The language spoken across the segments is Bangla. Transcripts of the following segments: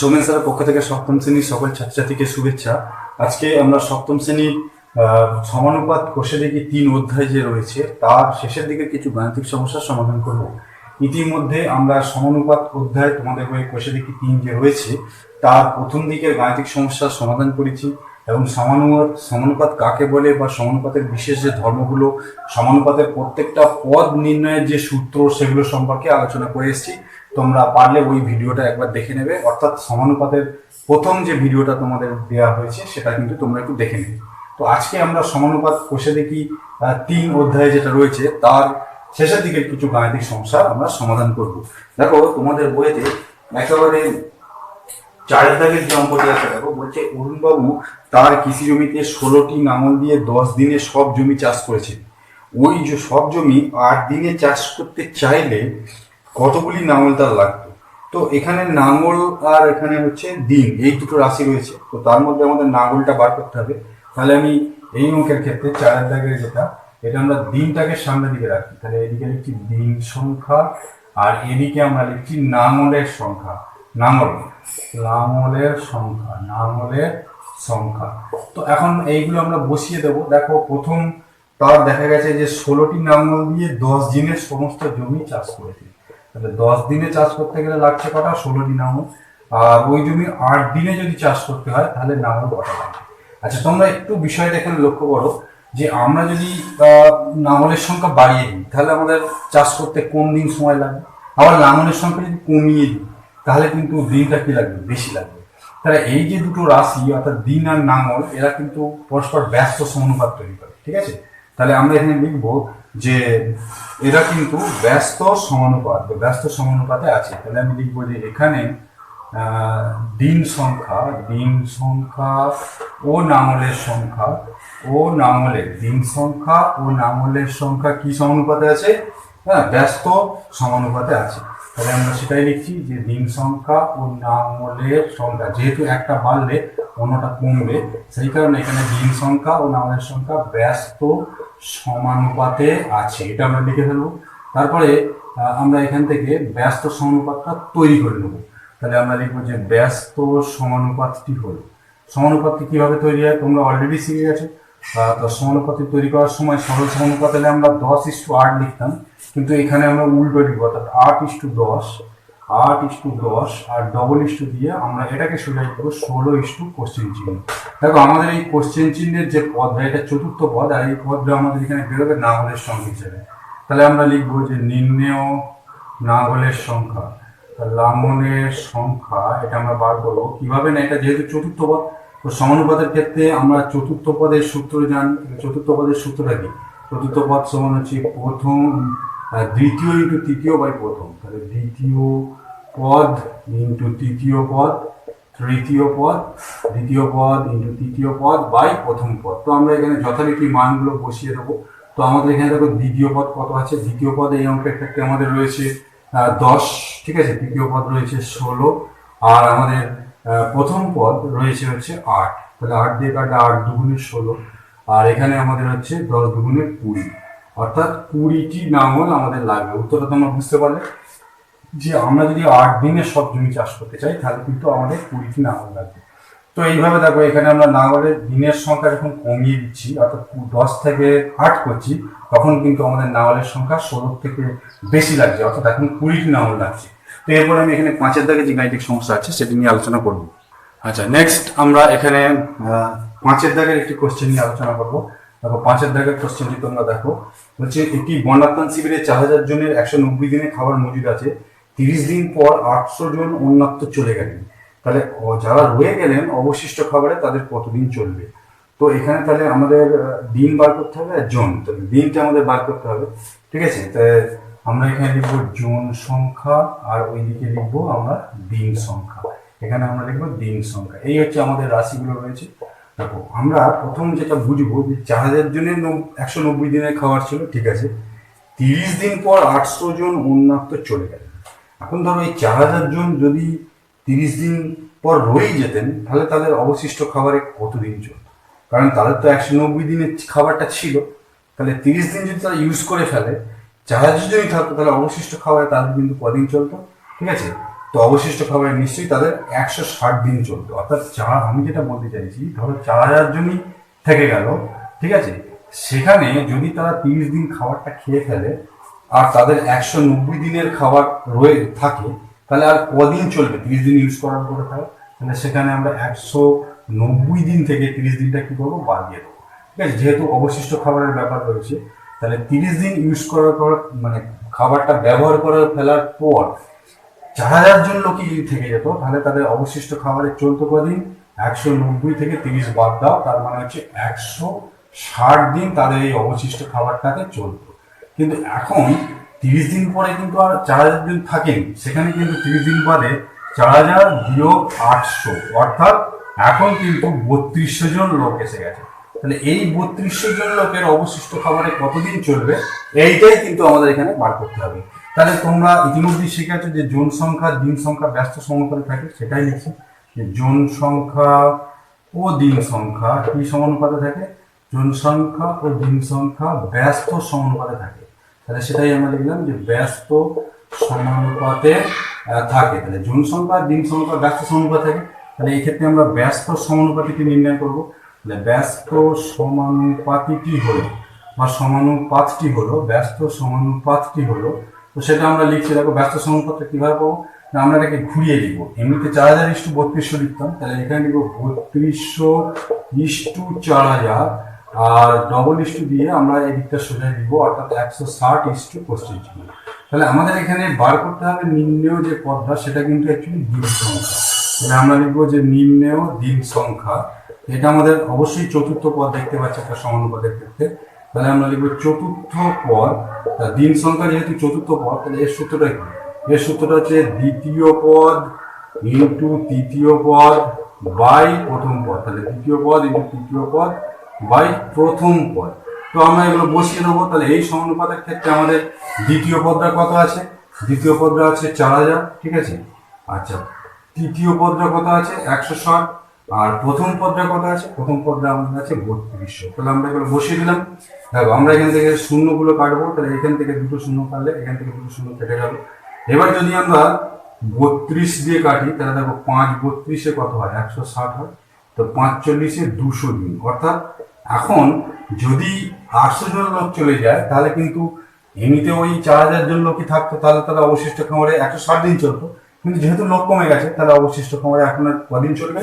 সৌমেন স্যারের পক্ষ থেকে সপ্তম শ্রেণীর সকল ছাত্রছাত্রীকে শুভেচ্ছা। আজকে আমরা সপ্তম শ্রেণীর সমানুপাত কোষে দেখি 3 অধ্যায় যে রয়েছে তার শেষের দিকে কিছু গাণিতিক সমস্যার সমাধান করব। ইতিমধ্যে আমরা সমানুপাত অধ্যায় তোমাদের বই কোষে দেখি 3 যে রয়েছে তার প্রথম দিকের গাণিতিক সমস্যার সমাধান করেছি এবং সমানুপাত কাকে বলে বা সমানুপাতের বিশেষ যে ধর্মগুলো, সমানুপাতের প্রত্যেকটা পদ নির্ণয়ের যে সূত্র সেগুলো সম্পর্কে আলোচনা করে এসেছি। তোমরা পারলে ওই ভিডিওটা একবার দেখে নেবে, অর্থাৎ সমানুপাতের প্রথম যে ভিডিওটা তোমাদের দেওয়া হয়েছে সেটা কিন্তু তোমরা একটু দেখে নেবে। তো আজকে আমরা সমানুপাত কোষে দেখি 3 অধ্যায়ে যেটা রয়েছে তার শেষের দিকের কিছু গাণিতিক সমস্যা আমরা সমাধান করব। দেখো তোমাদের বইতে একেবারে 4 দাগের যে অঙ্কটি আছে, দেখো বলছে অরুণবাবু তার কৃষি জমিতে 16টি লাঙল দিয়ে 10 দিনে সব জমি চাষ করেছে। ওই যে সব জমি 8 দিনে চাষ করতে চাইলে কতগুলি লাঙল তার লাগবে? তো এখানে লাঙল আর এখানে হচ্ছে দিন, এই দুটো রাশি রয়েছে। তো তার মধ্যে আমাদের লাঙলটা বার করতে হবে। তাহলে আমি এই অঙ্কের ক্ষেত্রে 4 দাগের যেটা, এটা আমরা দিনটাকে সামনের দিকে রাখি। তাহলে এদিকে লিখছি দিন সংখ্যা আর এদিকে আমরা লিখছি লাঙলের সংখ্যা। লাঙলের সংখ্যা। তো এখন এইগুলো আমরা বসিয়ে দেবো। দেখো প্রথম তার দেখা গেছে যে 16টি লাঙল দিয়ে 10 দিনের সমস্ত জমি চাষ করেছে। তাহলে 10 দিনে চাষ করতে গেলে লাগছে কটা? 16টি লাঙল। আর ওই জমি 8 দিনে যদি চাষ করতে হয় তাহলে লাঙল কটা লাগবে? আচ্ছা, তোমরা একটু বিষয়টা এখানে লক্ষ্য করো যে আমরা যদি লাঙলের সংখ্যা বাড়িয়ে দিই তাহলে আমাদের চাষ করতে কম দিন সময় লাগবে। আবার লাঙলের সংখ্যা যদি কমিয়ে দিই তাহলে কিন্তু দিনটা কি লাগবে? বেশি লাগবে। তাহলে এই যে দুটো রাশি অর্থাৎ দিন আর লাঙল, এরা কিন্তু পরস্পর ব্যস্ত সমানুপাত তৈরি করে। ঠিক আছে, তাহলে আমরা এখানে লিখবো যে এরা কিন্তু ব্যস্ত সমানুপাতে আছে। তাহলে আমি লিখবো যে এখানে দিন সংখ্যা ও লাঙলের সংখ্যা কি সমানুপাতে আছে? হ্যাঁ, ব্যস্ত সমানুপাতে আছে। তাহলে আমরা সেটাই লিখছি যে দিন সংখ্যা ও লাঙলের সংখ্যা, যেহেতু একটা বাড়লে অন্যটা কমবে, সেই কারণে এখানে দিন সংখ্যা ও লাঙলের সংখ্যা ব্যস্ত সমানুপাতে আছে, এটা আমরা লিখে ফেলবো। তারপরে আমরা এখান থেকে ব্যস্ত সমানুপাতটা তৈরি করে নেবো। তাহলে আমরা লিখবো যে ব্যস্ত সমানুপাতটি হলো। সমানুপাতটি কিভাবে তৈরি হয় তোমরা অলরেডি শিখে গেছো। তো সমানুপাতটি তৈরি করার সময় সরল সমানুপাত হলে আমরা 10:8 লিখতাম, কিন্তু এখানে আমরা উল্টো লিখবো, অর্থাৎ 8:10 আর ডবল ইস্টু দিয়ে আমরা এটাকে সোজা লিখবো 16 কোশ্চেন চিহ্ন। দেখো আমাদের এই কোশ্চেন চিহ্নের যে পদটা, এটা চতুর্থ পদ, আর এই পদটা আমাদের এখানে বেরোবে লাঙলের সংখ্যা হিসেবে। তাহলে আমরা লিখবো যে নির্ণেয় লাঙলের সংখ্যা। লাঙলের সংখ্যা এটা আমরা বার করবো কিভাবে? না, এটা যেহেতু চতুর্থ পদ, তো সমানুপাতের ক্ষেত্রে আমরা চতুর্থ পদের সূত্র জানি। চতুর্থ পদের সূত্রটা কি? চতুর্থ পদ সমান হচ্ছে প্রথম দ্বিতীয় ইন্টু তৃতীয় বাই প্রথম। তাহলে দ্বিতীয় পদ ইন্টু তৃতীয় পদ, দ্বিতীয় পদ ইন্টু তৃতীয় পদ বাই প্রথম পদ। তো আমরা এখানে যথারীতি মানগুলো বসিয়ে দেবো। তো আমাদের এখানে দেখো দ্বিতীয় পদ কত আছে? দ্বিতীয় পদ এই অঙ্কের ক্ষেত্রে আমাদের রয়েছে 10, ঠিক আছে। তৃতীয় পদ রয়েছে 16, আর আমাদের প্রথম পদ রয়েছে হচ্ছে 8। তাহলে 8 দিয়ে কাটলে 8 দুগুণে 16, আর এখানে আমাদের হচ্ছে 10 দুগুণে 20, অর্থাৎ 20টি লাঙল আমাদের লাগবে। উত্তরটা তোমরা বুঝতে পারলে যে আমরা যদি 8 দিনে সব জমি চাষ করতে চাই তাহলে কিন্তু আমাদের 20টি লাঙল লাগবে। তো এইভাবে দেখো এখানে আমরা লাঙলের দিনের সংখ্যা যখন কমিয়ে দিচ্ছি, অর্থাৎ 10 থেকে 8 করছি, তখন কিন্তু আমাদের লাঙলের সংখ্যা 16 থেকে বেশি লাগছে, অর্থাৎ এখন 20টি লাঙল লাগছে। তো এরপরে আমি এখানে 5 দাগে যে গাণিতিক সমস্যা আছে সেটি নিয়ে আলোচনা করব। আচ্ছা, নেক্সট আমরা এখানে 5 দাগের একটি কোশ্চেন নিয়ে আলোচনা করবো। দেখো 5 দাগের কোশ্চেনটি তোমরা দেখো, হচ্ছে একটি বন্যাত্রাণ শিবিরে 4000 জনের 190 দিনে খাবার মজুদ আছে। 30 দিন পর 800 জন অন্যত্র চলে গেলেন। তাহলে যারা রয়ে গেলেন অবশিষ্ট খাবারে তাদের কতদিন চলবে? তো এখানে তাহলে আমাদের দিন বার করতে হবে আর জন, তাহলে দিনটা আমাদের বার করতে হবে। ঠিক আছে, তাই আমরা এখানে লিখবো জন সংখ্যা আর ওইদিকে লিখবো আমরা দিন সংখ্যা। এখানে আমরা লিখবো দিন সংখ্যা। এই হচ্ছে আমাদের রাশিগুলো রয়েছে। দেখো আমরা প্রথম যেটা বুঝবো যে 4000 জনের 190 দিনের খাবার ছিল, ঠিক আছে। 30 দিন পর 800 জন অন্যত্র চলে গেলেন। এখন ধরো এই 4000 জন যদি 30 দিন পর রয়েই যেতেন তাহলে তাদের অবশিষ্ট খাবারে কতদিন চলত? কারণ তাদের তো 190 দিনের খাবারটা ছিল, তাহলে 30 দিন যদি তারা ইউজ করে ফেলে, 4000 যদি থাকতো তাহলে অবশিষ্ট খাবারে তাদের কিন্তু কদিন চলতো? ঠিক আছে, তো অবশিষ্ট খাবারে নিশ্চয়ই তাদের 160 দিন চলবে। অর্থাৎ আমি যেটা বলতে চাইছি, ধরো 4000 জনই থেকে গেল, ঠিক আছে, সেখানে যদি তারা 30 দিন খাবারটা খেয়ে ফেলে আর তাদের 190 দিনের খাবার রয়ে থাকে, তাহলে আর কদিন চলবে 30 দিন ইউজ করার পরে থাকে? তাহলে সেখানে আমরা 190 দিন থেকে 30 দিনটা কি করবো, বাদ দিয়ে দেবো। ঠিক আছে, যেহেতু অবশিষ্ট খাবারের ব্যাপার রয়েছে, তাহলে 30 দিন ইউজ করার পর মানে খাবারটা ব্যবহার করার ফেলার পর 4000 জন লোকই যদি থেকে যেত, তাহলে তাদের অবশিষ্ট খাবারে চলতো কদিন, 190 থেকে 30 বাদ দাও, তার মানে হচ্ছে 160 দিন তাদের এই অবশিষ্ট খাবারটাতে চলতো। কিন্তু এখন 30 দিন পরে কিন্তু আর 4000 জন থাকেনি, সেখানে কিন্তু 30 দিন বাদে 4000 বিয়োগ 800, অর্থাৎ এখন কিন্তু 3200 জন লোক এসে গেছে। তাহলে এই 3200 জন লোকের অবশিষ্ট খাবারে কতদিন চলবে, এইটাই কিন্তু আমাদের এখানে বার করতে হবে। তাহলে তোমরা ইতিমধ্যেই শিখেছো যে জন সংখ্যা দিন সংখ্যা ব্যস্ত সমানুপাতে থাকে, সেটাই লিখছি যে জন সংখ্যা ও দিন সংখ্যা কি সমানুপাতে থাকে, জন সংখ্যা ও দিন সংখ্যা ব্যস্ত সমানুপাতে থাকে। তাহলে সেটাই আমরা লিখলাম যে ব্যস্ত সমানুপাতে থাকে। তাহলে জন সংখ্যা দিন সংখ্যা ব্যস্ত সমানুপাতে থাকে। তাহলে এই ক্ষেত্রে আমরা ব্যস্ত সমানুপাতিটি নির্ণয় করব। তাহলে ব্যস্ত সমানুপাতিটি হলো বা সমানুপাতটি হলো, ব্যস্ত সমানুপাতটি হলো, তো সেটা আমরা লিখছি। দেখো ব্যস্ত সমানুপাতটা কিভাবে পাবো, আমরা এটাকে ঘুরিয়ে লিখব। এমনিতে 4000:3200 লিখতাম, তাহলে এখানে লিখবো 3200:4000 আর ডবল ইস্টু দিয়ে আমরা এই দিকটা সোজাই দিব, অর্থাৎ 160:25। তাহলে আমাদের এখানে বার করতে হবে নির্ণেয় যে পদটা, সেটা কিন্তু অ্যাকচুয়ালি দিন সংখ্যা। তাহলে আমরা লিখবো যে নির্ণেয় দিন সংখ্যা, এটা আমাদের অবশ্যই চতুর্থ পদ দেখতে পাচ্ছি একটা সমানুপাতের ক্ষেত্রে। তাহলে আমরা লিখবো চতুর্থ পদ, দিন সংখ্যা যেহেতু চতুর্থ পদ, তাহলে এর সূত্রটা কি, এর সূত্রটা হচ্ছে দ্বিতীয় পদ ইন্টু তৃতীয় পদ বাই প্রথম পদ। তাহলে দ্বিতীয় পদ ইন্টু তৃতীয় পদ বাই প্রথম পদ। তো আমরা এগুলো বসিয়ে দেবো। তাহলে এই সমানুপাতের ক্ষেত্রে আমাদের দ্বিতীয় পদটা কত আছে, দ্বিতীয় পদটা আছে 4000, ঠিক আছে। আচ্ছা, তৃতীয় পদটা কত আছে 160, আর প্রথম পদটা কত আছে, প্রথম পদটা আমাদের আছে 3200। তাহলে আমরা এগুলো বসিয়ে দিলাম। দেখো আমরা এখান থেকে শূন্যগুলো কাটবো, তাহলে এখান থেকে দুটো শূন্য কাটলে এখান থেকে দুটো শূন্য কেটে গেল। এবার যদি আমরা 32 দিয়ে কাটি, তাহলে দেখো 5×32 কত হয়, 160 হয়। তো 45 200 দিন, অর্থাৎ এখন যদি 800 জন লোক চলে যায়, তাহলে কিন্তু এমনিতে ওই 4000 জন লোকই থাকতো, তাহলে তারা অবশিষ্ট খামারে 160 দিন চলতো। কিন্তু যেহেতু লোক কমে গেছে, তাহলে অবশিষ্ট খামারে এখন আর কদিন চলবে,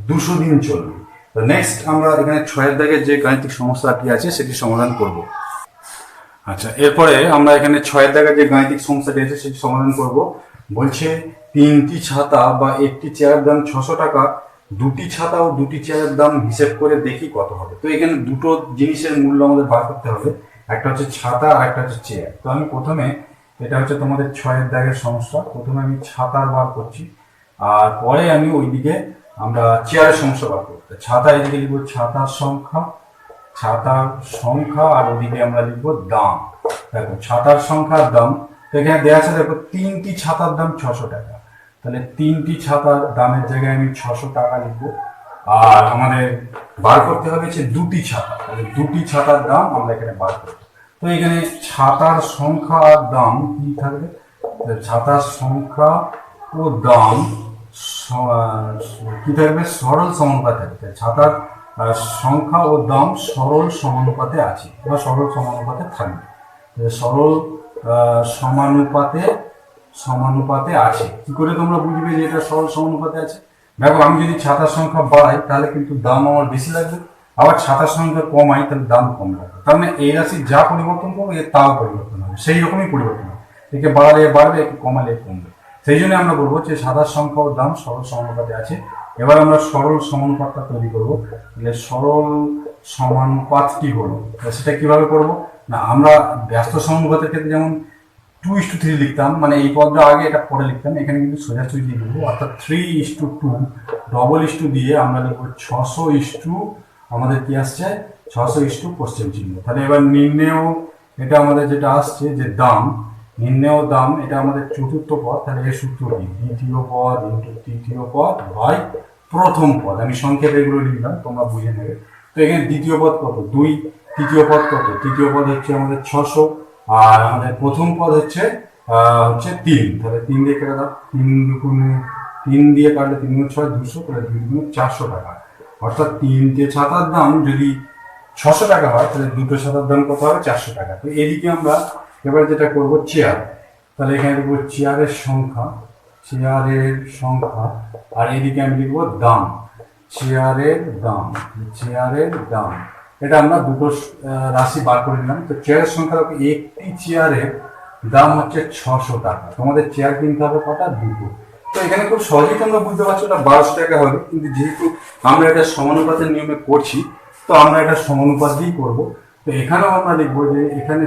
200 দিন চলবে। তো নেক্সট আমরা এখানে 6 দাগের যে গাণিতিক সমস্যাটি আছে সেটি সমাধান করব। আচ্ছা, এরপরে আমরা এখানে 6 দাগের যে গাণিতিক সমস্যাটি আছে সেটি সমাধান করব। বলছে 3টি ছাতা বা একটি চেয়ারের দাম 600 টাকা, 2টি ছাতা ও 2টি চেয়ারের দাম হিসেব করে দেখি কত হবে। তো এখানে দুটো জিনিসের মূল্য আমাদের বার করতে হবে, একটা হচ্ছে ছাতা আর একটা হচ্ছে চেয়ার। তো আমি প্রথমে, এটা হচ্ছে তোমাদের 6 দাগের সমস্যা, প্রথমে আমি ছাতার বার করছি, আর পরে আমি ওইদিকে আমরা চেয়ারের সমস্যা বার করবো। ছাতা এদিকে লিখবো ছাতার সংখ্যা, ছাতার সংখ্যা, আর ওদিকে আমরা লিখবো দাম। দেখো ছাতার সংখ্যার দাম, তো এখানে দেওয়া আছে, দেখো 3টি ছাতার দাম 600 টাকা। তাহলে 3টি ছাতার দামের জায়গায় আমি 600 টাকা লিখবো। আর আমাদের বার করতে হবে যে 2টি ছাতা, তাহলে 2টি ছাতার দাম আমরা এখানে বার করবো। তো এখানে ছাতার সংখ্যা আর দাম কি থাকবে, ছাতার সংখ্যা ও দাম কি থাকবে, সরল সমানুপাতে থাকবে। ছাতার সংখ্যা ও দাম সরল সমানুপাতে আছে বা সরল সমানুপাতে থাকবে। সরল সমানুপাতে আছে। কি করে তোমরা বুঝবে যে এটা সরল সমানুপাতে আছে? দেখো আমি যদি ছাতার সংখ্যা বাড়াই, তাহলে কিন্তু দাম আমার বেশি লাগবে, আবার ছাতার সংখ্যা কমাই, তাহলে দাম কম লাগবে। তার মানে এই রাশি যা পরিবর্তন করবো এর তাও পরিবর্তন হবে, সেই রকমই পরিবর্তন হবে। একে বাড়ালে বাড়বে, একে কমালে কমবে। সেই জন্য আমরা বলবো যে ছাতার সংখ্যা ও দাম সরল সমানুপাতে আছে। এবার আমরা সরল সমানুপাতটা তৈরি করবো। তাহলে সরল সমানুপাতটি হলো, সেটা কিভাবে করব না, আমরা ব্যস্ত সমানুপাতের ক্ষেত্রে যেমন 2:3 লিখতাম, মানে এই পদটা আগে এটা পরে লিখতাম, এখানে কিন্তু সোজাসুজি দিয়ে লিখবো, অর্থাৎ 3:2 ডবল ইস্টু দিয়ে আমরা লিখবো 600 আমাদের কি আসছে 600 পশ্চিম চিহ্ন। তাহলে এবার নির্ণেয়, এটা আমাদের যেটা আসছে যে দাম, নির্ণেয় দাম, এটা আমাদের চতুর্থ পদ। তাহলে এর সূত্র কি, দ্বিতীয় পদ ইন্টু তৃতীয় পদ বাই প্রথম পদ। আমি সংক্ষেপে এগুলো লিখলাম, তোমরা বুঝে নেবে। তো এখানে দ্বিতীয় পদ কত 2, তৃতীয় পদ কত, তৃতীয় পদ হচ্ছে আমাদের 600, আর আমাদের প্রথম পদ হচ্ছে হচ্ছে 3, তাহলে 3 দিয়ে কেটে দাও, 3 দিয়ে কাটলে 3 গুণ 6 200, তাহলে 2 গুণ 400 টাকা। অর্থাৎ 3টে ছাতার দাম যদি 600 টাকা হয় তাহলে 2টো ছাতার দাম কত হবে? 400 টাকা। তো এদিকে আমরা এবার যেটা করব চেয়ার, তাহলে এখানে লিখবো চেয়ারের সংখ্যা, আর এদিকে আমি লিখবো দাম, চেয়ারের দাম। এটা আমরা দুটো রাশি বার করে নিলাম। তো চেয়ারের সংখ্যা, একটি চেয়ারের দাম হচ্ছে 600 টাকা। তোমাদের চেয়ার কিনতে হবে কটা? 2টো। তো এখানে খুব সহজেই তোমরা বুঝতে পারছো এটা 1200 টাকা হবে, কিন্তু যেহেতু আমরা এটা সমানুপাতের নিয়মে করছি তো আমরা এটা সমানুপাত দিয়েই করবো। তো এখানেও আমরা লিখবো যে এখানে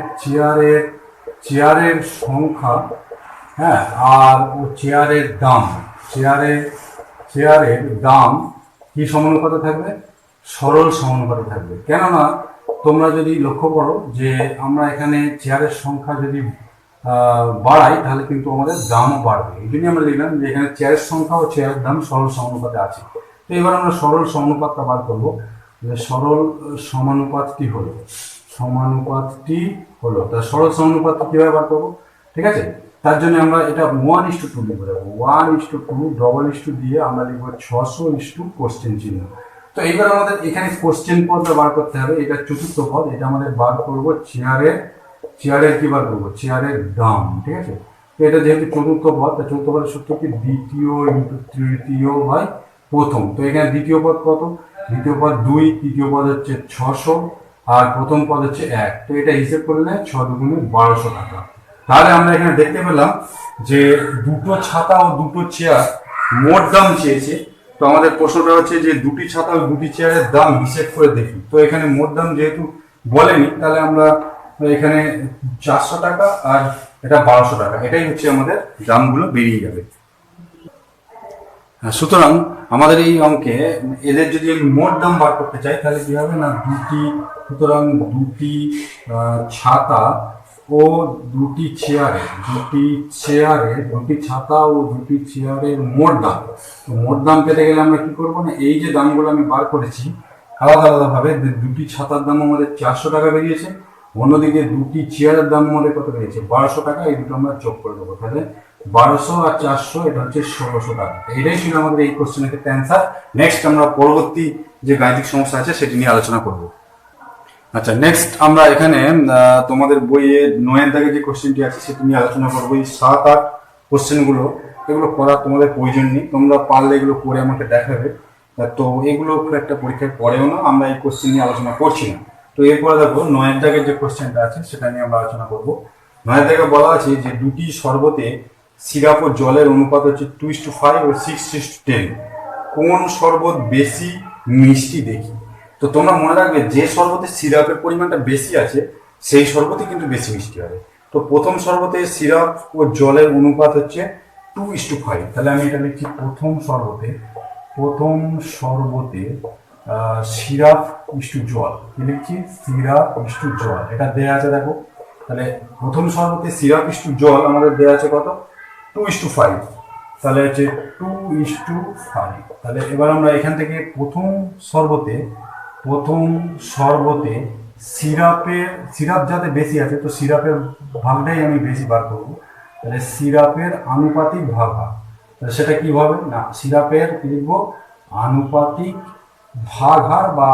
চেয়ারের সংখ্যা, হ্যাঁ, আর ও চেয়ারের দাম কি সমানুপাতে থাকবে? সরল সমানুপাতে থাকবে। কেননা তোমরা যদি লক্ষ্য করো যে আমরা এখানে চেয়ারের সংখ্যা যদি বাড়াই তাহলে কিন্তু আমাদের দামও বাড়বে। এই জন্যই আমরা লিখলাম যে এখানে চেয়ারের সংখ্যা ও চেয়ারের দাম সরল সমানুপাতে আছে। তো এবার আমরা সরল সমানুপাতটা বার করবো। সরল সমানুপাতটি হলো তা সরল সমানুপাতটি কিভাবে বার করবো? ঠিক আছে, তার জন্য আমরা এটা 1:2 লিখে দেবো। 1:2 দিয়ে আমরা লিখবো 600 কোশ্চেন চিহ্ন। তো এইবার আমাদের এখানে কোশ্চেন পদটা বার করতে হবে। এটা চতুর্থ পদ, এটা আমাদের বার করবো চেয়ারের কি বার করবো? চেয়ারের দাম। ঠিক আছে, তো এটা যেহেতু চতুর্থ পদ, চতুর্থ পদের সূত্র কি? দ্বিতীয় ইন্টু তৃতীয় বাই প্রথম। তো এখানে দ্বিতীয় পদ কত? দ্বিতীয় পদ 2, তৃতীয় পদ হচ্ছে 600, আর প্রথম পদ হচ্ছে 1। তো এটা হিসেব করলে 6 দুগুণে 1200 টাকা। তাহলে আমরা এখানে দেখতে পেলাম যে দুটো ছাতা ও দুটো চেয়ার মোট দাম চেয়েছে। তো আমাদের প্রশ্নটা হচ্ছে যে দুটি ছাতা ও দুটি চেয়ারের দাম হিসেব করে দেখি। তো এখানে মোট দাম যেহেতু বলেনি, তাহলে আমরা এখানে 400 টাকা আর এটা 1200 টাকা, এটাই হচ্ছে আমাদের দামগুলো বেরিয়ে যাবে। সুতরাং আমাদের এই অঙ্কে এদের যদি আমি মোট দাম বার করতে চাই তাহলে কি হবে না, দুটি ছাতা ও দুটি ছাতা ও দুটি চেয়ারের মোট দাম পেতে গেলে আমরা কি করবো না, এই যে দামগুলো আমি বার করেছি আলাদা ভাবে, দুটি ছাতার দাম আমাদের 400 টাকা বেরিয়েছে, অন্যদিকে দুটি চেয়ারের দাম আমাদের কত বেরিয়েছে? 1200 টাকা। এই দুটো আমরা যোগ করে দেবো, তাহলে 1200 আর 400 এটা হচ্ছে 1600 টাকা। এটাই ছিল আমাদের এই কোশ্চেনের ক্ষেত্রে অ্যান্সার। নেক্সট আমরা পরবর্তী যে গাণিতিক সমস্যা আছে সেটি নিয়ে আলোচনা করব। আচ্ছা, নেক্সট আমরা এখানে তোমাদের বইয়ে 9 দাগে যে কোশ্চেনটি আছে সেটি নিয়ে আলোচনা করবো। এই 7, 8 কোশ্চেনগুলো এগুলো করার তোমাদের প্রয়োজন নেই, তোমরা পারলে এগুলো করে আমাকে দেখাবে। তো এগুলো খুব একটা পরীক্ষায় পড়েও না, আমরা এই কোশ্চেন নিয়ে আলোচনা করছি না। তো এরপরে দেখো 9 দাগের যে কোশ্চেনটা আছে সেটা নিয়ে আমরা আলোচনা করবো। 9 দাগে বলা আছে যে দুটি শরবতে সিরাপ ও জলের অনুপাত হচ্ছে 2:5 ও 6:10। কোন শরবত বেশি মিষ্টি দেখি? তো তোমরা মনে রাখবে যে শরবতে সিরাপের পরিমাণটা বেশি আছে সেই শরবতই কিন্তু বেশি মিষ্টি হবে। তো প্রথম শরবতে সিরাপ ও জলের অনুপাত হচ্ছে 2:5। তাহলে আমি এটা লিখছি প্রথম শরবতে সিরাপ ইস্টু জল। কি লিখছি? সিরাপ ইস্টু জল, এটা দেয়া আছে দেখো। তাহলে প্রথম শরবতে সিরাপ ইস্টু জল আমাদের দেয়া আছে কত? 2:5। তাহলে হচ্ছে 2:5। তাহলে এবার আমরা এখান থেকে প্রথম শরবতে সিরাপ যাতে বেশি আছে তো সিরাপের ভাগটাই আমি বেশি বার করবো। তাহলে সিরাপের আনুপাতিক ভাগ, তাহলে সেটা কি হবে না, সিরাপের কি লিখবো? আনুপাতিক ভাগহার বা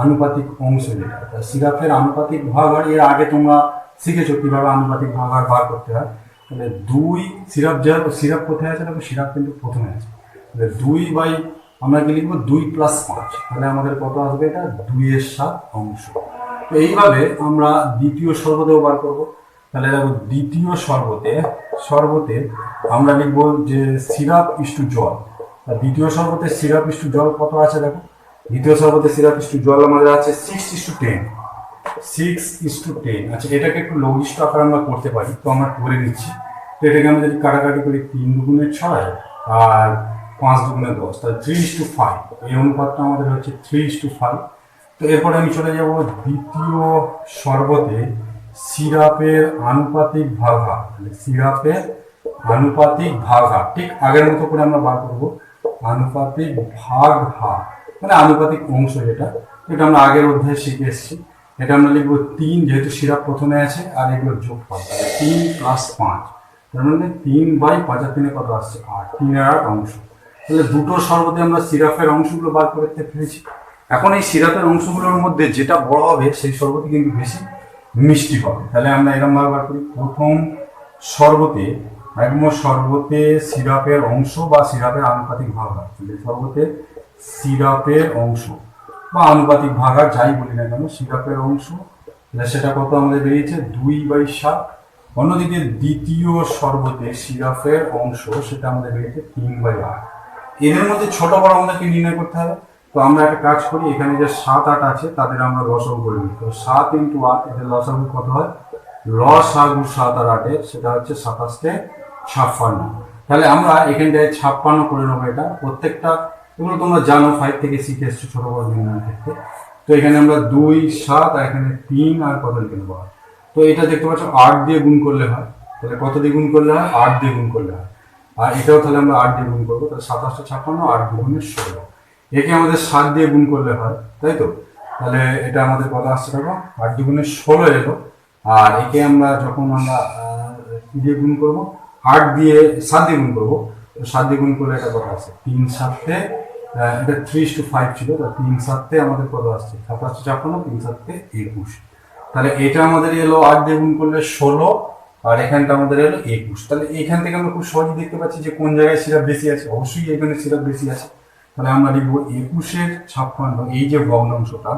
আনুপাতিক অংশ যেটা। সিরাপের আনুপাতিক ভাগহার এর আগে তোমরা শিখেছো কিভাবে আনুপাতিক ভাগহার বার করতে হয়। তাহলে 2 সিরাপ কোথায় আছে দেখো, সিরাপ কিন্তু প্রথমে আছে। তাহলে 2 বাই আমরা কি লিখবো? 2 + 5। তাহলে আমাদের কত আসবে? এটা 2/7 অংশ। তো এইভাবে আমরা দ্বিতীয় শরবতেও বার করবো। তাহলে দেখো দ্বিতীয় শরবতে আমরা লিখবো যে সিরাপ ইস্টু জল। দ্বিতীয় শরবতে সিরাপ ইস্টু জল কত আছে দেখো, দ্বিতীয় শরবতে সিরাপ ইস্টু জল আমাদের আছে 6:10। আচ্ছা, এটাকে একটু লঘিষ্ঠ আকারে আমরা করতে পারি, তো আমরা করে নিচ্ছি। তো এটাকে আমরা যদি কাটাকাটি করি 3 দুগুণে 6 আর 5 দুগুণে 10, তাহলে 3:5। এই অনুপাতটা আমাদের হচ্ছে 3:5। তো এরপরে আমি চলে যাব দ্বিতীয় শরবতে সিরাপের আনুপাতিক ভাগহার। সিরাপের আনুপাতিক ভাগহার ঠিক আগের মতো করে আমরা বার করবো। আনুপাতিক ভাগহার মানে আনুপাতিক অংশ, এটা আমরা আগের অধ্যায়ে শিখে এসেছি। এটা আমরা লিখবো 3, যেহেতু সিরাপ প্রথমে আছে, আর এগুলো যোগফল 3 + 5। তার মানে 3/5 কত আসছে 8, 3/8 অংশ। তাহলে দুটো শরবতে আমরা সিরাপের অংশগুলো বার করতে পেরেছি। এখন এই সিরাপের অংশগুলোর মধ্যে যেটা বড় হবে সেই শরবতই কিন্তু বেশি মিষ্টি হবে। তাহলে আমরা এরকম ভাবে বার করি, প্রথম শরবতে শরবতে সিরাপের অংশ বা সিরাপের আনুপাতিক ভাগ হয়। শরবতে সিরাপের অংশ বা আনুপাতিক ভাগ আর যাই বলি না কেন, সিরাপের অংশ, তাহলে সেটা কত আমাদের বেরিয়েছে 2/7। অন্যদিকে দ্বিতীয় শরবতে সিরাপের অংশ সেটা আমাদের বেরিয়েছে 3/8। এদের মধ্যে ছোট বড় আমাদেরকে নির্ণয় করতে হবে। তো আমরা একটা কাজ করি, এখানে যে 7, 8 আছে তাদের আমরা লসাগু করে নিই। তো 7 × 8 এদের লসাগু কত হয়, লসাগু 7 আর 8 সেটা হচ্ছে 27×56। তাহলে আমরা এখানটায় 56 করে নেবো। এটা প্রত্যেকটা এগুলো তোমরা জানো 5 থেকে শিখে এসছো ছোট বড় নির্ণয়ের ক্ষেত্রে। তো এখানে আমরা 2, 7 আর এখানে 3 আর কত লিখে নেবো। তো এটা দেখতে পাচ্ছ 8 দিয়ে গুণ করলে হয়। তাহলে কত দিয়ে গুণ করলে হয়, 8 দিয়ে গুণ করলে হয়। আর এটাও তাহলে আমরা 8 দিয়ে গুণ করবো। তাহলে 27×56, 8 × 16। একে আমাদের 7 দিয়ে গুণ করলে হয়, তাই তো? তাহলে এটা আমাদের কত আসছে দেখো, 8 × 16 এলো। আর একে আমরা যখন আমরা কি দিয়ে গুণ করবো, 7 দিয়ে গুণ করবো। তো 7 দিয়ে গুণ করলে এটা কত আসছে 3 × 7, এটা 3:5 ছিল। 3 × 7 আমাদের কত আসছে 27×56, 3 × 7 21। তাহলে এটা আমাদের এলো 8 দিয়ে গুণ করলে 16, আর এখানটা আমাদের এলো 21। তাহলে এইখান থেকে আমরা খুব সহজে দেখতে পাচ্ছি যে কোন জায়গায় সিরাপ বেশি আছে। অবশ্যই এখানে সিরাপ বেশি আছে। তাহলে আমরা লিখবো 21/56, এই যে ভগ্নাংশটা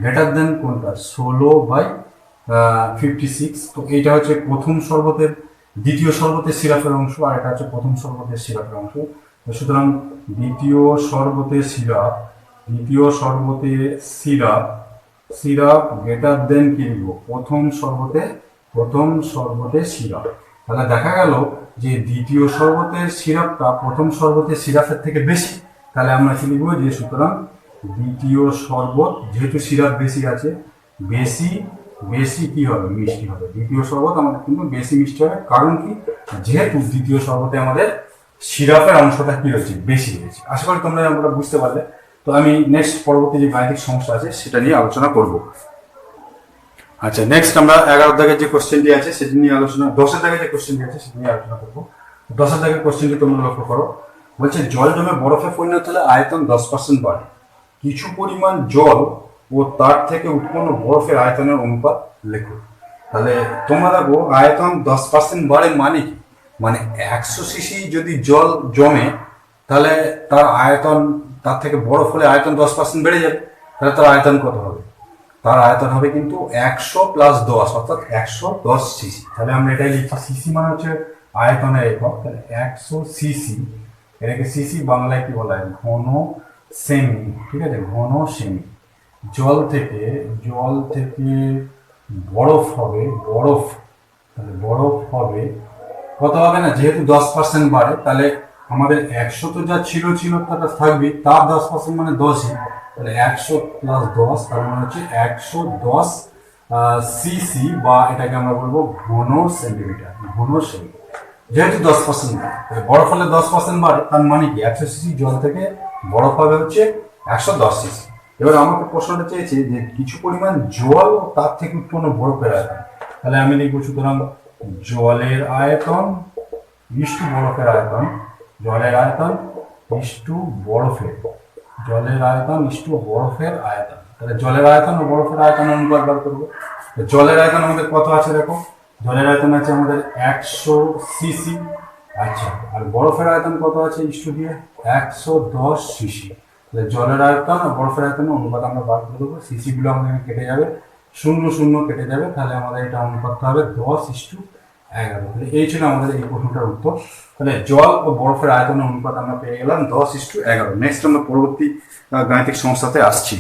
গ্রেটার দেন কোনটা 16/56। তো এইটা হচ্ছে প্রথম শরবতের দ্বিতীয় শরবতের সিরাপের অংশ, আর এটা হচ্ছে প্রথম শরবতের সিরাপের অংশ। তো সুতরাং দ্বিতীয় শরবতের সিরাপ গ্রেটার দেন কি লিখবো, প্রথম শরবতের সিরাপ। তাহলে দেখা গেল যে দ্বিতীয় শরবতের সিরাপটা প্রথম শরবতের সিরাপের থেকে বেশি। তাহলে আমরা কি লিখবো, যে সুতরাং দ্বিতীয় শরবত যেহেতু সিরাপ বেশি আছে, বেশি কি হবে, মিষ্টি হবে। দ্বিতীয় শরবত আমাদের কিন্তু বেশি মিষ্টি হবে। কারণ কি, যেহেতু দ্বিতীয় শরবতে আমাদের সিরাপের অংশটা কি রয়েছে, বেশি রয়েছে। আশা করি তোমরা আমরা বুঝতে পারলে। তো আমি নেক্সট পরবর্তী যে গাণিতিক সমস্যা আছে সেটা নিয়ে আলোচনা করব। আচ্ছা, নেক্সট আমরা 11 দাগের যে কোশ্চেনটি আছে সেটি নিয়ে আলোচনা, 10 দাগের যে কোশ্চেনটি আছে সেটি নিয়ে আলোচনা করবো। 10 দাগের কোশ্চেনটি তোমরা লক্ষ্য করো। বলছে জল জমে বরফে পরিণত হলে আয়তন 10% বাড়ে। কিছু পরিমাণ জল ও তার থেকে উৎপন্ন বরফের আয়তনের অনুপাত লেখো। তাহলে তোমরা দেখো আয়তন 10% বাড়ে মানে কি, মানে 100 সিসি যদি জল জমে তাহলে তার আয়তন, তার থেকে বরফ হলে আয়তন 10% বেড়ে যাবে। তাহলে তার আয়তন কত হবে, তার আয়তন হবে কিন্তু 100 + 10 অর্থাৎ 110 সিসি। তাহলে আমরা এটাই লিখছি, সিসি মানে হচ্ছে আয়তনের একক। তাহলে 100 সিসি, এটাকে সিসি বাংলায় কি বলা হয়, ঘন সেমি। ঠিক আছে, ঘন সেমি। জল থেকে বরফ হবে, তাহলে বরফ হবে কত হবে না, যেহেতু 10% বাড়ে তাহলে আমাদের 100 তো যা ছিল তাটা থাকবে, তার 10% মানে 10ই। তাহলে 100 + 10 তার মানে হচ্ছে 110 সিসি, বা এটাকে আমরা বলবো ঘন সেন্টিমিটার, ঘন সেমি। যেহেতু 10% বাড়ে, বরফ হলে 10% বাড়ে, তার মানে কি 100 সিসি জল থেকে বরফ হবে হচ্ছে 110 সিসি। এবার আমাকে প্রশ্নটা চেয়েছে যে কিছু পরিমাণ জল ও তার থেকে উৎপন্ন বরফের আয়তন। তাহলে আমি লিখবো সুতরাং জলের আয়তন ইস্টু বরফের আয়তন, জলের আয়তন ইস্টু বরফের আয়তন। তাহলে জলের আয়তন ও বরফের আয়তন অনুপাত বার করবো। জলের আয়তন আমাদের কত আছে দেখো, জলের আয়তন আছে আমাদের 100 সিসি। আচ্ছা, আর বরফের আয়তন কত আছে ইস্টু দিয়ে 110 সিসি। তাহলে জলের আয়তন আর বরফের আয়তন অনুপাত আমরা বার করে দেবো। সিসি গুলো আমাদের কেটে যাবে, 0 0 কেটে যাবে। তাহলে আমাদের এটা অনুপাতটা হবে 10:11। তাহলে এই ছিল আমাদের এই প্রশ্নটার উত্তর। তাহলে জল ও বরফের আয়তনের অনুপাত আমরা পেয়ে গেলাম 10:11। নেক্সট আমরা পরবর্তী গাণিতিক সমস্যাতে আসছি।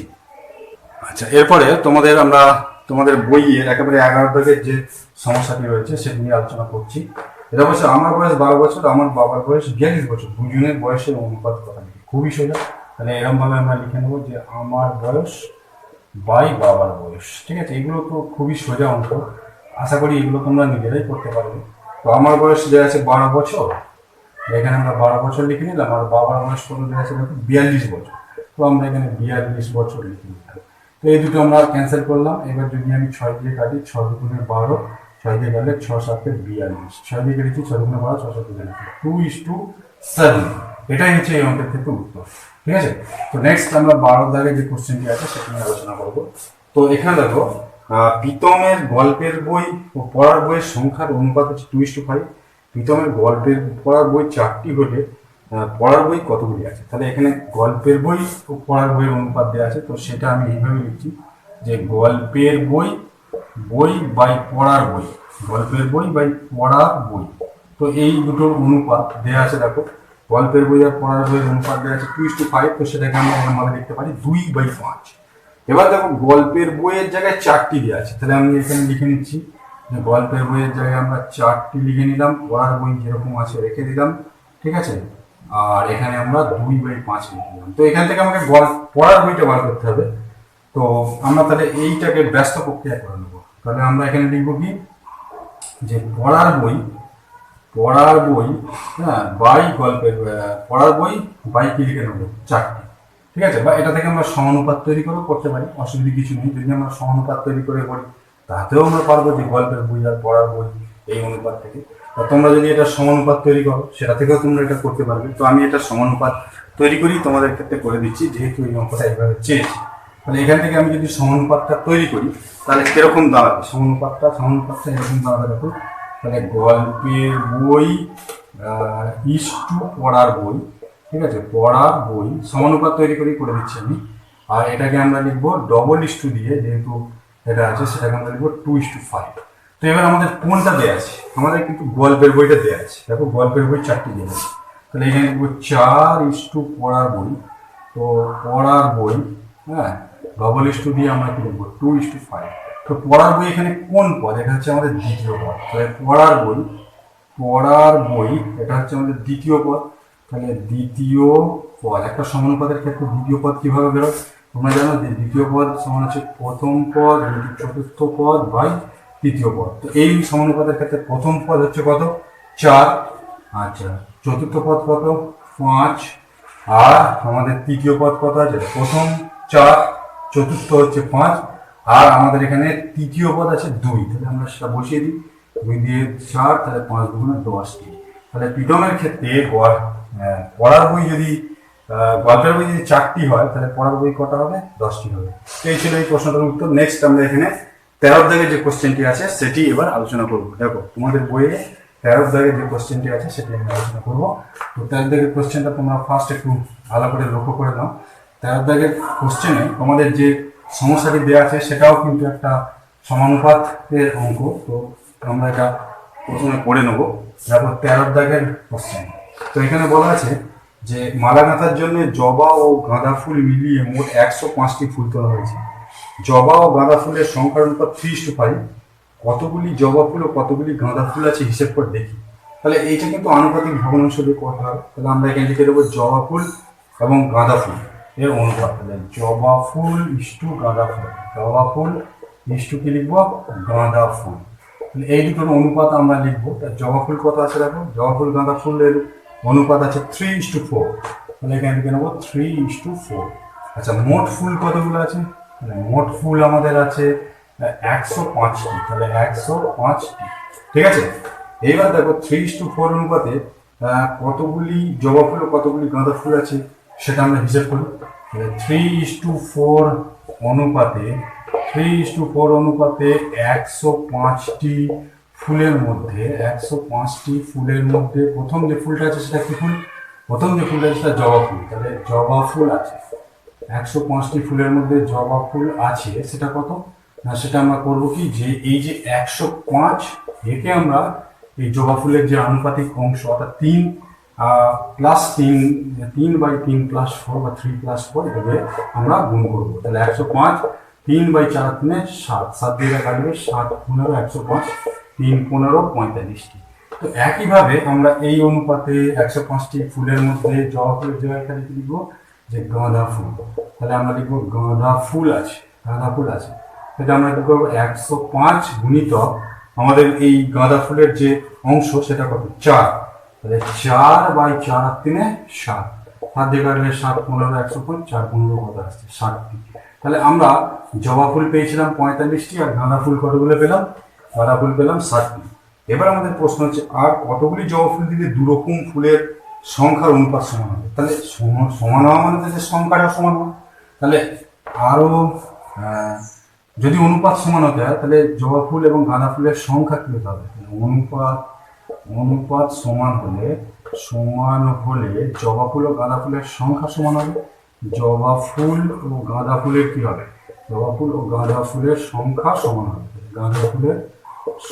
আচ্ছা, এরপরে তোমাদের বইয়ের একেবারে 11 দাগের যে সমস্যাটি রয়েছে সেটি নিয়ে আলোচনা করছি। এটা বলছে আমার বয়স 12 বছর, আমার বাবার বয়স 42 বছর, দুজনের বয়সের অনুপাত কথা লিখি। খুবই সোজা। তাহলে এরকম ভাবে আমরা লিখে নেবো যে আমার বয়স বাই বাবার বয়স। ঠিক আছে, এগুলো তো খুবই সোজা অঙ্ক, আশা করি এগুলো তোমরা নিজেরাই করতে পারবে। তো আমার বয়স দেওয়া আছে 12 বছর, এখানে আমরা 12 বছর লিখে নিলাম। আর বাবার বয়স কত দেওয়া আছে 42 বছর, তো আমরা এখানে 42 বছর লিখে নিলাম। তো এই দুটো আমরা ক্যান্সেল করলাম। এবার যদি আমি 6 দিয়ে কাটি, 6 × 12, 6 6 দিয়ে কাটলে 6 7 42, 6 দিয়ে কেটেছি 6 গুণে 12, 6 7 2:7। এটাই হচ্ছে এই অঙ্কের ক্ষেত্রে উত্তর। ঠিক আছে, তো নেক্সট আমরা 12 দাগে যে কোশ্চেনটি আছে সেটা নিয়ে আলোচনা করবো। তো এখানে দেখো প্রীতমের গল্পের বই ও পড়ার বইয়ের সংখ্যার অনুপাত হচ্ছে 2:5। প্রীতমের গল্পের পড়ার বই 4টি হলে পড়ার বই কতগুলি আছে? তাহলে এখানে গল্পের বই ও পড়ার বইয়ের অনুপাত দেওয়া আছে, তো সেটা আমি এইভাবে লিখছি যে গল্পের বই বাই পড়ার বই, গল্পের বই বাই পড়ার বই। তো এই দুটোর অনুপাত দেওয়া আছে, দেখো গল্পের বই আর পড়ার বইয়ের অনুপাত দেওয়া আছে 2:5, তো সেটাকে আমরা এমনভাবে লিখতে পারি 2/5। এবার দেখো গল্পের বইয়ের জায়গায় 4টি দেওয়া আছে, তাহলে আমি এখানে লিখে নিচ্ছি যে গল্পের বইয়ের জায়গায় আমরা 4টি লিখে নিলাম, পড়ার বই যেরকম আছে রেখে দিলাম। ঠিক আছে, আর এখানে আমরা 2/5 লিখে দিলাম। তো এখান থেকে আমাকে পড়ার বইটা বার করতে হবে। তো আমরা তাহলে এইটাকে ব্যস্ত প্রক্রিয়া করে নেবো। তাহলে আমরা এখানে লিখবো কি যে পড়ার বই হ্যাঁ বাই গল্পের পড়ার বই বাই কি লিখে নেবো 4টি। ঠিক আছে, বা এটা থেকে আমরা সমানুপাত তৈরি করে করতে পারি, অসুবিধা কিছু নেই। যদি আমরা সমানুপাত তৈরি করে করি তাতেও আমরা পারবো যে গল্পের বই আর পড়ার বই এই অনুপাত থেকে। তা তোমরা যদি এটা সমানুপাত তৈরি করো সেটা থেকেও তোমরা এটা করতে পারবে। তো আমি এটা সমানুপাত তৈরি করি তোমাদের ক্ষেত্রে করে দিচ্ছি, যেহেতু এই অঙ্কটা এইভাবে চেয়েছি। তাহলে এখান থেকে আমি যদি সমানুপাতটা তৈরি করি তাহলে কিরকম দাঁড়াবে? সমানুপাতটা এরকম দাঁড়াবে, দেখো তাহলে গল্পের বই ইস্টু পড়ার বই। ঠিক আছে, পড়ার বই সমানুপাত তৈরি করে দিচ্ছি আমি। আর এটাকে আমরা লিখবো ডবল ইস্টু দিয়ে, যেহেতু এটা আছে সেটাকে আমরা লিখবো 2:5। তো এবার আমাদের কোনটা দেওয়া আছে? আমাদের কিন্তু গল্পের বইটা দেওয়া আছে। দেখো গল্পের বই 4টি দেওয়া আছে, তাহলে এখানে লিখবো 4:5 পড়ার বই। তো পড়ার বই হ্যাঁ ডবল ইস্টু দিয়ে আমরা কি লিখবো 2:5। তো পড়ার বই এখানে কোন পদ? এটা হচ্ছে আমাদের দ্বিতীয় পদ। তাহলে পড়ার বই এটা হচ্ছে আমাদের দ্বিতীয় পদ। তাহলে দ্বিতীয় পদ, একটা সমানুপাতের ক্ষেত্রে দ্বিতীয় পদ কিভাবে বেরোয় তোমরা জানো যে দ্বিতীয় পদ সমান হচ্ছে প্রথম পদ চতুর্থ পদ বাই তৃতীয় পদ। তো এই সমানুপাতের ক্ষেত্রে প্রথম পদ হচ্ছে কত? 4। আচ্ছা, চতুর্থ পদ কত? 5। আর আমাদের তৃতীয় পদ কত আছে? প্রথম 4, চতুর্থ হচ্ছে 5, আর আমাদের এখানে তৃতীয় পদ আছে 2। তাহলে আমরা সেটা বসিয়ে দিই, 2 দিয়ে 4, তাহলে 5 দুগুণে 10টি। তাহলে প্রীতমের ক্ষেত্রে পড়ার বই যদি গল্পের বই যদি 4টি হয় তাহলে পড়ার বই কটা হবে? 10টি হবে। এই ছিল এই প্রশ্নটার উত্তর। নেক্সট আমরা এখানে 13 দাগের যে কোশ্চেনটি আছে সেটি এবার আলোচনা করবো। দেখো তোমাদের বইয়ে 13 দাগের যে কোশ্চেনটি আছে সেটি আমি আলোচনা করবো। তো 13 দাগের কোশ্চেনটা তোমরা ফার্স্ট একটু ভালো করে লক্ষ্য করে নাও। 13 দাগের কোশ্চেনে তোমাদের যে সমস্যাটি দেওয়া আছে সেটাও কিন্তু একটা সমানুপাতের অঙ্ক। তো আমরা এটা প্রথমে পড়ে নেবো। তারপর 13 দাগের কোশ্চেন। তো এখানে বলা আছে যে মালা গাঁথার জন্য জবা ও গাঁদা ফুল মিলিয়ে মোট 105টি ফুল তোলা হয়েছে। জবা ও গাঁদা ফুলের সংখ্যার অনুপাত 3:5। কতগুলি জবা ফুল ও কতগুলি গাঁদা ফুল আছে হিসেব করে দেখি। তাহলে এইটা কিন্তু আনুপাতিক ভগ্নাংশ দিয়ে করতে হবে। তাহলে আমরা এখানে লিখে দেবো জবা ফুল এবং গাঁদা ফুল এর অনুপাত। তাহলে জবা ফুল ইস্টু গাঁদা ফুল, জবা ফুল ইস্টু কি লিখবো? গাঁদা ফুল। এই দুটোর অনুপাত আমরা লিখবো। জবা ফুল কত আছে দেখো, জবা ফুল গাঁদা ফুলের অনুপাত আছে 3:4। তাহলে এখানে লিখে নেবো 3:4। আচ্ছা, মোট ফুল কতগুলো আছে? মোট ফুল আমাদের আছে 105টি। তাহলে 105টি। ঠিক আছে, এইবার দেখো 3:4 অনুপাতে কতগুলি জবা ফুল ও কতগুলি গাঁদা ফুল আছে সেটা আমরা হিসেব করি। 3:4 অনুপাতে 105টি ফুলের মধ্যে 105টি ফুলের মধ্যে প্রথম যে ফুলটা আছে সেটা কি ফুল? প্রথম যে ফুলটা আছে সেটা জবা ফুল। তাহলে জবা ফুল আছে 105টি ফুলের মধ্যে জবা ফুল আছে, সেটা কত না সেটা আমরা করবো কি যে এই যে 105 একে আমরা এই জবা ফুলের যে আনুপাতিক অংশ অর্থাৎ 3+3 বা 3+4 এটাকে আমরা গুণ করবো। তাহলে 105 3/4 7 দিয়ে কাটবে 7 15 105 3 15 45টি। তো একইভাবে আমরা এই অনুপাতে 105টি ফুলের মধ্যে জবা ফুলের জায়গায় লিখবো যে গাঁদা ফুল। তাহলে আমরা লিখবো গাঁদা ফুল আছে সেটা আমরা কি করবো 105 গুণিতক আমাদের এই গাঁদা ফুলের যে অংশ সেটা কত? 4। তাহলে 4/4 7 দিয়ে কাটলে 7 15 105 4 15 কত আসছে? 60টি। তাহলে আমরা জবা ফুল পেয়েছিলাম 45টি আর গাঁদা ফুল কতগুলো পেলাম? গাঁদা ফুল পেলাম 60টি। এবার আমাদের প্রশ্ন হচ্ছে আর কতগুলি জবা ফুল দিলে দুরকম ফুলের সংখ্যার অনুপাত সমান হবে? তাহলে সমান হওয়া মানে তো যে সংখ্যাটা সমান হবে। তাহলে আরও যদি অনুপাত সমান হতে হয় তাহলে জবা ফুল এবং গাঁদা ফুলের সংখ্যা কী হতে হবে? অনুপাত সমান হলে জবা ফুল ও গাঁদা ফুলের সংখ্যা সমান হবে। জবা ফুল ও গাঁদা ফুলের কি হবে? জবা ফুল ও গাঁদা ফুলের সংখ্যা সমান হবে। গাঁদা ফুলের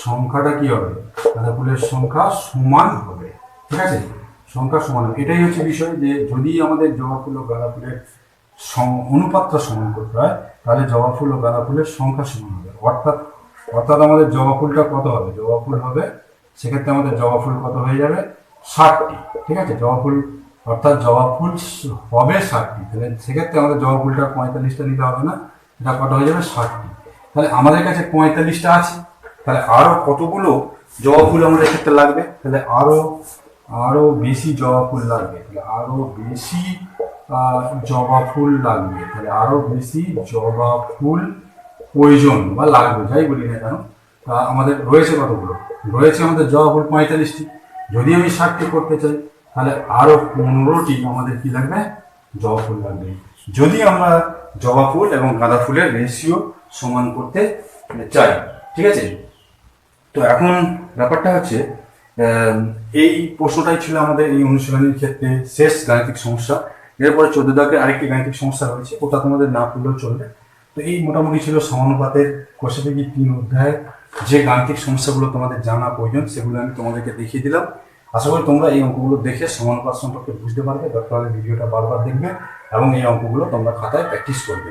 সংখ্যাটা কি হবে? গাঁদা ফুলের সংখ্যা সমান হবে। ঠিক আছে, সংখ্যা সমান হবে। এটাই হচ্ছে বিষয় যে যদি আমাদের জবা ফুল ও গাঁদা ফুলের অনুপাতটা সমান করতে হয় তাহলে জবা ফুল ও গাঁদা ফুলের সংখ্যা সমান হবে। অর্থাৎ আমাদের জবা ফুলটা কত হবে? জবা ফুল হবে সেক্ষেত্রে আমাদের জবা ফুল কত হয়ে যাবে? 60টি। ঠিক আছে, জবা ফুল অর্থাৎ জবা ফুল হবে 60টি। তাহলে সেক্ষেত্রে আমাদের জবা ফুলটা 45টা নিতে হবে না, এটা কত হয়ে যাবে? 60টি। তাহলে আমাদের কাছে 45টা আছে, তাহলে আরও কতগুলো জবা ফুল আমাদের ক্ষেত্রে লাগবে? তাহলে আরও বেশি জবা ফুল লাগবে। তাহলে আরও বেশি জবা ফুল লাগবে। তাহলে আরও বেশি জবা ফুল প্রয়োজন বা লাগবে, যাই বলি না কেন। আমাদের রয়েছে কতগুলো? রয়েছে আমাদের জবা ফুল 45টি। যদি আমি 60টি করতে চাই তাহলে আরও 15টি আমাদের কি লাগবে? জবা ফুল লাগবে, যদি আমরা জবা ফুল এবং গাঁদা ফুলের রেশিও সমান করতে চাই। ঠিক আছে, তো এখন ব্যাপারটা হচ্ছে এই প্রশ্নটাই ছিল আমাদের এই অনুশীলনের ক্ষেত্রে শেষ গাণিতিক সমস্যা। এরপরে 14 দাগের আরেকটি গাণিতিক সমস্যা রয়েছে, ওটা তোমাদের না পড়লেও চলবে। তো এই মোটামুটি ছিল সমানুপাতের কোষাবিজ্ঞান 3 অধ্যায়ের যে গাণিতিক সমস্যাগুলো তোমাদের জানা প্রয়োজন সেগুলো আমি তোমাদেরকে দেখিয়ে দিলাম। আশা করি তোমরা এই অঙ্কগুলো দেখে সমানুপাত সম্পর্কে বুঝতে পারবে। দরকার হলে ভিডিওটা বারবার দেখবে এবং এই অঙ্কগুলো তোমরা খাতায় প্র্যাকটিস করবে।